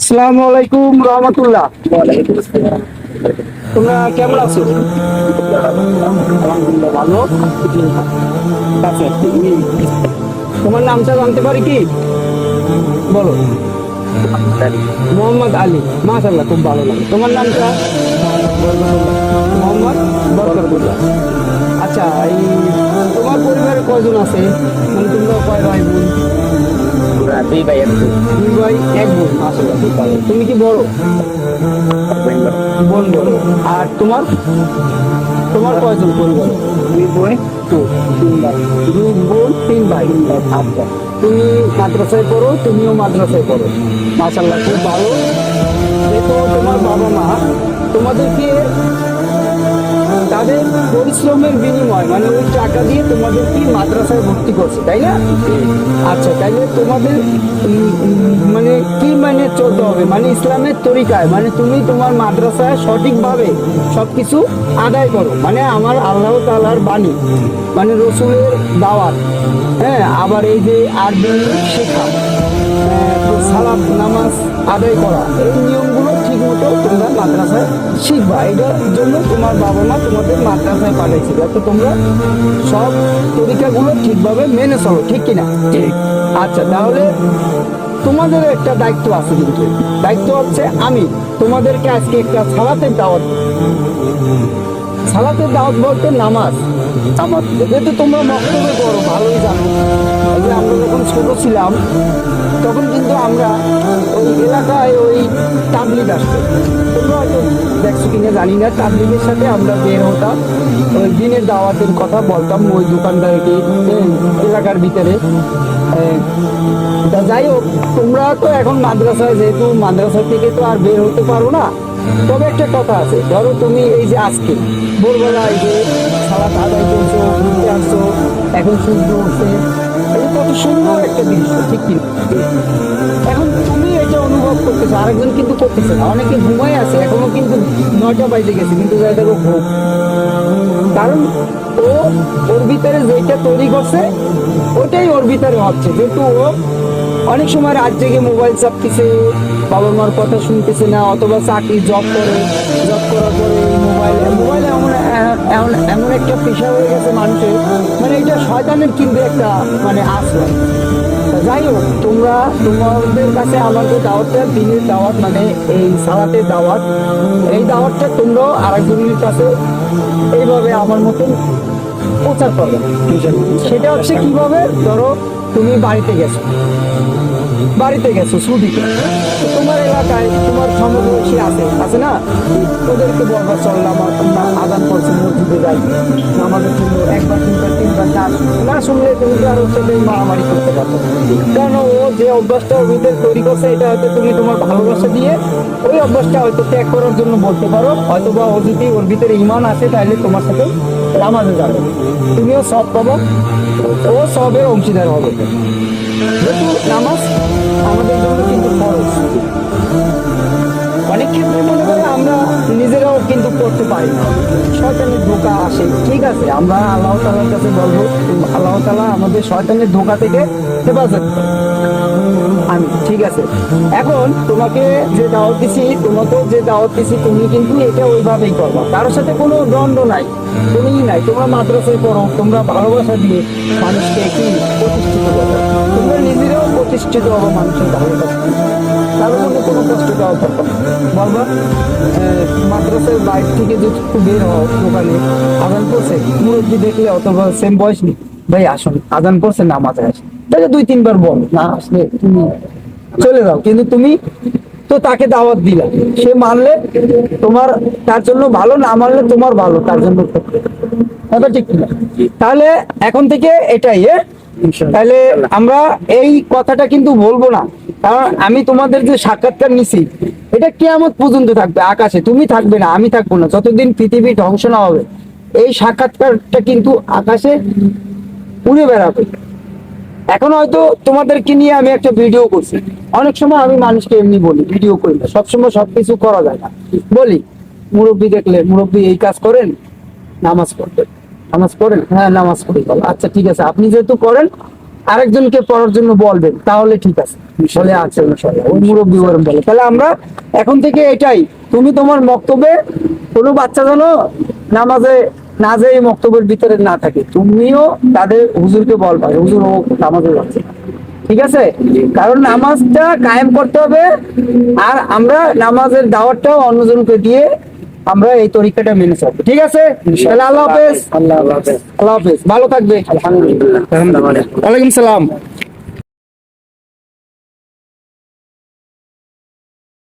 আসসালামু আলাইকুম রহমতুল্লাহ। তোমরা কেমন আছো? আলহামদুলিল্লাহ ভালো। আচ্ছা, তোমার নামটা জানতে পারি কি? বলো। মোহাম্মদ আলী। মাশাআল্লাহ, খুব ভালো লাগে। তোমার নামটা? মোহাম্মদ বরকতুল্লাহ। আচ্ছা, এই তোমার পরিবারে কয়জন আছে? মানে তোমরা কয় ভাই বোন? দুই ভাই এক বোন। দুই ভাই এক বোন। মাশাআল্লাহ, খুব ভালো। তুমি কি বড়? বোন বড়। আর তোমার তোমার কয়জন পরিবার? দুই বোন তিন ভাই। দুই বোন তিন ভাই। আচ্ছা, তুমি মাদ্রাসায় পড়ো, তুমিও মাদ্রাসায় পড়ো। মাশাআল্লাহ, খুব ভালো। দেখো, তোমার বাবা মা তোমাদেরকে তাদের পরিশ্রমের বিনিময় মানে ওই টাকা দিয়ে তোমাদের কি মাদ্রাসায় ভর্তি করছে, তাই না? আচ্ছা, তাইলে তোমাদের মানে কি মানে চলতে হবে, মানে ইসলামের তরিকায়, মানে তুমি তোমার মাদ্রাসায় সঠিকভাবে সবকিছু আদায় করো। মানে আমার আল্লাহ তাআলার বাণী, মানে রসুলের দাওয়াত, হ্যাঁ, আবার এই যে আরবি শেখা, সালাত নামাজ আদায় করা, এই নিয়মগুলো ঠিক মতো তোমরা মাদ্রাসায় শিখবা। এটার জন্য তোমার বাবা মা তোমাদের মাদ্রাসায় পাঠাইছিল, তো তোমরা সব তরিকাগুলো ঠিকভাবে মেনে চলো, ঠিক কিনা? আচ্ছা, তাহলে তোমাদের একটা দায়িত্ব আছে, কিন্তু দায়িত্ব হচ্ছে আমি তোমাদেরকে আজকে একটা সালাতের দাওয়াত। সালাতের দাওয়াত বলতে নামাজ। যেহেতু তোমরা মক্তবে করো, ভালোই জানো যে আমরা যখন ছোট ছিলাম তখন কিন্তু আমরা ওই এলাকায় ওই তাবলিগ আসতো। তোমরা হয়তো দেখছো কিনা জানি না, তাবলিগের সাথে আমরা বের হতাম, ওই দিনের দাওয়াতের কথা বলতাম ওই দোকানদারকে এলাকার ভিতরে। তা যাই হোক, তোমরা তো এখন মাদ্রাসায়, যেহেতু মাদ্রাসা থেকে তো আর বের হতে পারো না, তবে একটা কথা আছে, ধরো তুমি এই যে আজকে ভোরবেলা এই যে সালাত আদায় করছো, ঘুরতে আসছো, এখন সূর্য উঠছে, এটা কত সুন্দর একটা দৃশ্য, ঠিক কি? এখন তুমি এটা অনুভব করতেছো, আরেকজন কিন্তু করতেছে না, অনেকে ঘুমাই আছে, এখনো কিন্তু 9টা বাজে গেছে, কিন্তু যাই দেখো ঘুম। কারণ ও ওর ভিতরে যেটা তৈরি করছে ওটাই ওর ভিতরে হচ্ছে, যেহেতু ও অনেক সময় রাত জেগে মোবাইল চাপতেছে, বাবা মার কথা শুনতেছে না, অথবা চাকরি জব করে, জব করার পরে মোবাইল এমন এমন এমন একটা পেশা হয়ে গেছে মানুষের, মানে এটা শয়তানের কিন্তু একটা মানে আশ্রয়। যাই হোক, তোমরা তোমাদের কাছে আমাদের দাওয়াতটা, দিনের দাওয়াত, মানে এই সালাতের দাওয়াত, এই দাওয়াতটা তোমরাও আরেকজনের কাছে এইভাবে আমার মতন প্রচার করবে। সেটা হচ্ছে কিভাবে, ধরো তুমি বাড়িতে গেছো ছুটিতে, তোমার এলাকায় তোমার সমবয়সী আছে না, ওদেরকে বলবা চললাম, আমরা আদান করছি, মসজিদে যাই, আমাদের জন্য একবার তিনবার তিনবার না শুনলে তুমি তো আর ওর সাথে মারামারি করতে পারো, কারণ ও যে অভ্যাসটা ওর ভিতরে তৈরি করছে, এটা হয়তো তুমি তোমার ভালোবাসা দিয়ে ওই অভ্যাসটা হয়তো ত্যাগ করার জন্য বলতে পারো। হয়তোবা ও যদি ওর ভিতরে ইমান আসে, তাহলে তোমার সাথে নামাজে যাবে, তুমিও সব পাবো, ও সবের অংশীদার হবে। যেহেতু নামাজ আমাদের জন্য কিন্তু খরচ, অনেক ক্ষেত্রে মনে করে আমরা নিজেরাও কিন্তু করতে পারি না, শয়তানের ধোঁকা আসে। ঠিক আছে, আমরা আল্লাহ তাআলার কাছে বলবো, আল্লাহ তাআলা আমাদের শয়তানের ধোঁকা থেকে হেফাজত করে। আমি ঠিক আছে, এখন তোমাকে যে দাওয়াত দিছি তুমি কিন্তু এটা ওইভাবেই করবা, কারোর সাথে কোনো দ্বন্দ্ব নাই, তোমরা মাদ্রাসায় পড়ো, তোমরা ভালোবাসা দিয়ে মানুষকে কি প্রতিষ্ঠিত করো, তোমরা নিজেরাও প্রতিষ্ঠিত হবো মানুষের ভালোবাসা, কারোর মধ্যে কোনো কষ্ট দেওয়া থাকবে না। বলবা মাদ্রাসার বাইরে থেকে যদি একটু বের হও, দোকানে আজান পড়ছে, মুরব্বী দেখলে অথবা সেম বয়স নেই, ভাই আসুন আজান পড়ছে, নামাজে আসে, তাকে 2-3 বার বল, না আসলে তুমি চলে যাও, কিন্তু তুমি তো তাকে দাওয়াত দিলা, সে মানলে তোমার তার জন্য ভালো, না মানলে তোমার ভালো, তার জন্য কথা ঠিক কিনা? তাহলে এখন থেকে এটাই, তাহলে আমরা এই কথাটা কিন্তু বলবো না, কারণ আমি তোমাদের যে সাক্ষাৎকার নিছি এটা কিয়ামত পর্যন্ত থাকবে আকাশে, তুমি থাকবে না, আমি থাকবো না, যতদিন পৃথিবী ধ্বংস না হবে এই সাক্ষাৎকারটা কিন্তু আকাশে উড়ে বেড়াবে। এখন হয়তো তোমাদেরকে নিয়ে আমি একটা ভিডিও করছি, অনেক সময় আমি মানুষকে এমনি বলি, ভিডিও করি না, সবসময় সবকিছু করা যায় না, বলি মুরব্বী দেখলে, মুরব্বী এই কাজ করেন, নামাজ পড়েন, হ্যাঁ নামাজ পড়ি, আচ্ছা ঠিক আছে, আপনি যেহেতু করেন আরেকজনকে পড়ার জন্য বলবেন, তাহলে ঠিক আছে। বলে আচ্ছা ইনশাআল্লাহ, ওই মুরব্বী বরং বলে। তাহলে আমরা এখন থেকে এটাই, তুমি তোমার বক্তব্যে কোনো বাচ্চা যেন নামাজে না যে এই বক্তব্যের ভিতরে না থাকে, তুমিও তাদের হুজুরকে বলবা, হুজুর ও নামাজে যাচ্ছে, ঠিক আছে? কারণ নামাজটা কায়েম করতে হবে, আর আমরা নামাজের দাওয়াতটাও অন্যজনকে দিয়ে আমরা এই তরিকাটা মেনে চলবো, ঠিক আছে? তাহলে আল্লাহ হাফেজ। আল্লাহ হাফেজ। আল্লাহ হাফেজ, ভালো থাকবে। আলহামদুলিল্লাহ। ওয়ালাইকুম সালাম।